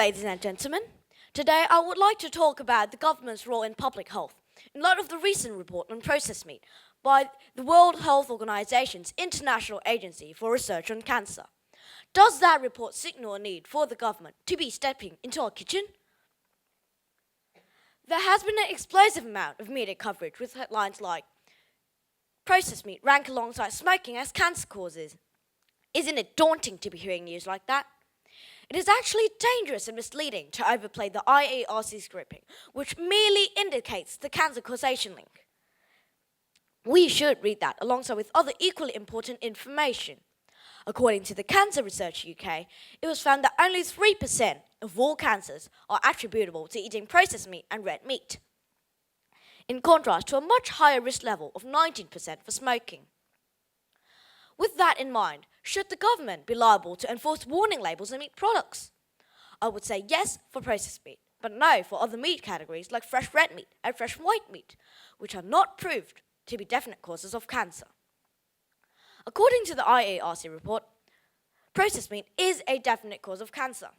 ladies and gentlemen. Today I would like to talk about the government's role in public health in light of the recent report on processed meat by the World Health Organization's International Agency for Research on Cancer. Does that report signal a need for the government to be stepping into our kitchen? There has been an explosive amount of media coverage with headlines like, "Processed meat rank alongside smoking as cancer causes." Isn't it daunting to be hearing news like that? It is actually dangerous and misleading to overplay the IARC scripting, which merely indicates the cancer causation link. We should read that alongside with other equally important information. According to the Cancer Research UK, it was found that only 3% of all cancers are attributable to eating processed meat and red meat, in contrast to a much higher risk level of 19% for smoking. With that in mind, should the government be liable to enforce warning labels on meat products? I would say yes for processed meat, but no for other meat categories like fresh red meat and fresh white meat, which are not proved to be definite causes of cancer. According to the IARC report, processed meat is a definite cause of cancer.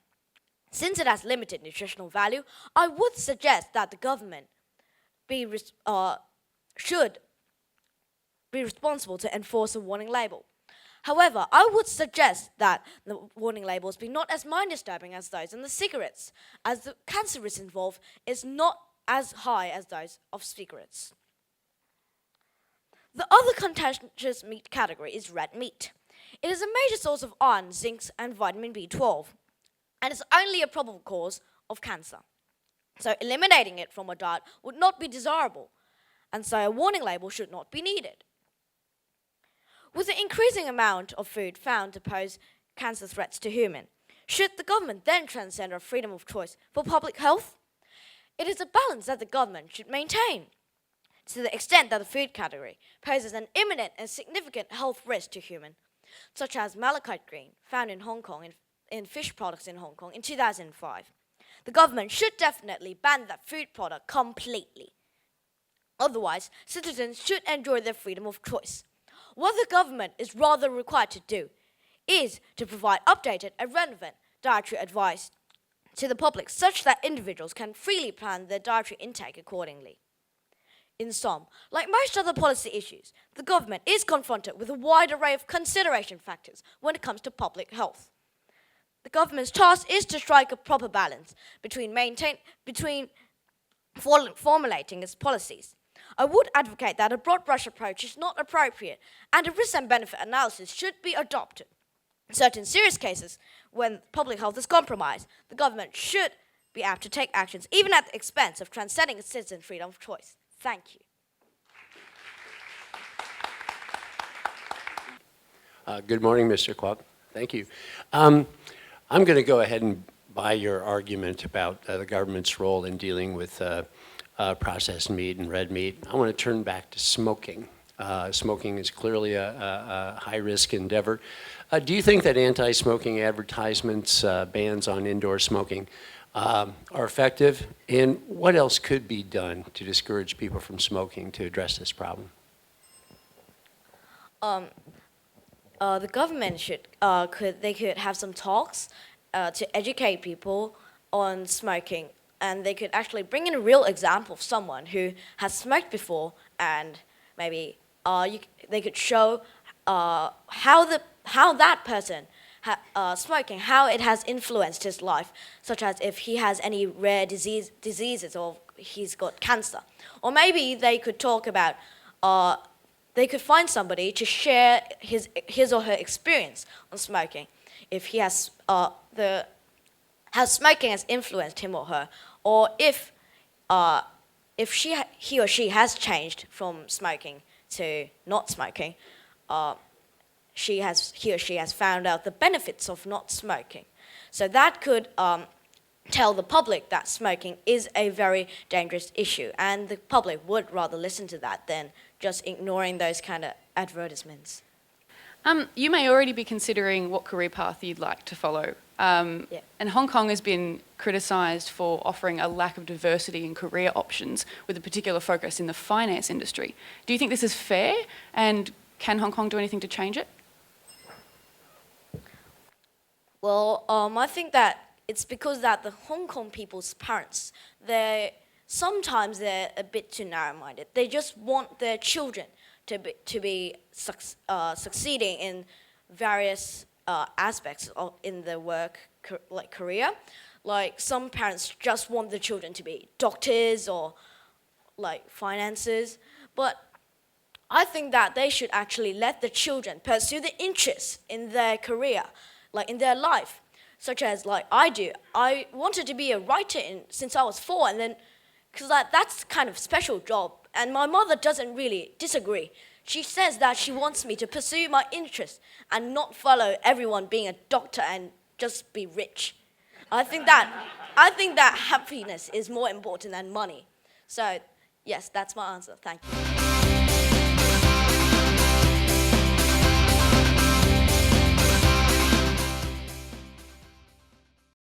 Since it has limited nutritional value, I would suggest that the government should be responsible to enforce a warning label. However, I would suggest that the warning labels be not as mind-disturbing as those in the cigarettes, as the cancer risk involved is not as high as those of cigarettes. The other contentious meat category is red meat. It is a major source of iron, zinc, and vitamin B12, and is only a probable cause of cancer. So eliminating it from our diet would not be desirable, and so a warning label should not be needed. With the increasing amount of food found to pose cancer threats to humans, should the government then transcend our freedom of choice for public health? It is a balance that the government should maintain. To the extent that the food category poses an imminent and significant health risk to humans, such as malachite green, found in Hong Kong in fish products in Hong Kong in 2005, the government should definitely ban that food product completely. Otherwise, citizens should enjoy their freedom of choice. What the government is rather required to do is to provide updated and relevant dietary advice to the public such that individuals can freely plan their dietary intake accordingly. In sum, like most other policy issues, the government is confronted with a wide array of consideration factors when it comes to public health. The government's task is to strike a proper balance between formulating its policies. I would advocate that a broad brush approach is not appropriate and a risk and benefit analysis should be adopted. In certain serious cases, when public health is compromised, the government should be apt to take actions even at the expense of transcending its citizen freedom of choice. Thank you. Good morning, Mr. KWOK. Thank you. I'm going to go ahead and buy your argument about the government's role in dealing with processed meat and red meat. I want to turn back to smoking. Smoking is clearly a high-risk endeavor. Do you think that anti-smoking advertisements, bans on indoor smoking, are effective? And what else could be done to discourage people from smoking to address this problem? The government could have some talks to educate people on smoking, and they could actually bring in a real example of someone who has smoked before, and maybe they could show how that person smoking, how it has influenced his life, such as if he has any rare diseases or he's got cancer. Or maybe they could talk about, they could find somebody to share his or her experience on smoking, if he has how smoking has influenced him or her, or if he or she has changed from smoking to not smoking. He or she has found out the benefits of not smoking. So that could tell the public that smoking is a very dangerous issue, and the public would rather listen to that than just ignoring those kind of advertisements. You may already be considering what career path you'd like to follow. And Hong Kong has been criticised for offering a lack of diversity in career options with a particular focus in the finance industry. Do you think this is fair, and can Hong Kong do anything to change it? Well, I think that it's because that the Hong Kong people's parents, sometimes they're a bit too narrow-minded. They just want their children to be succeeding in various aspects in their work, like career. Like some parents just want the children to be doctors or like finances, but I think that they should actually let the children pursue the interests in their career, like in their life, such as like I do. I wanted to be a writer since I was 4, and then, because that's kind of special job, and my mother doesn't really disagree. She says that she wants me to pursue my interests and not follow everyone being a doctor and just be rich. I think that happiness is more important than money. So, yes, that's my answer. Thank you.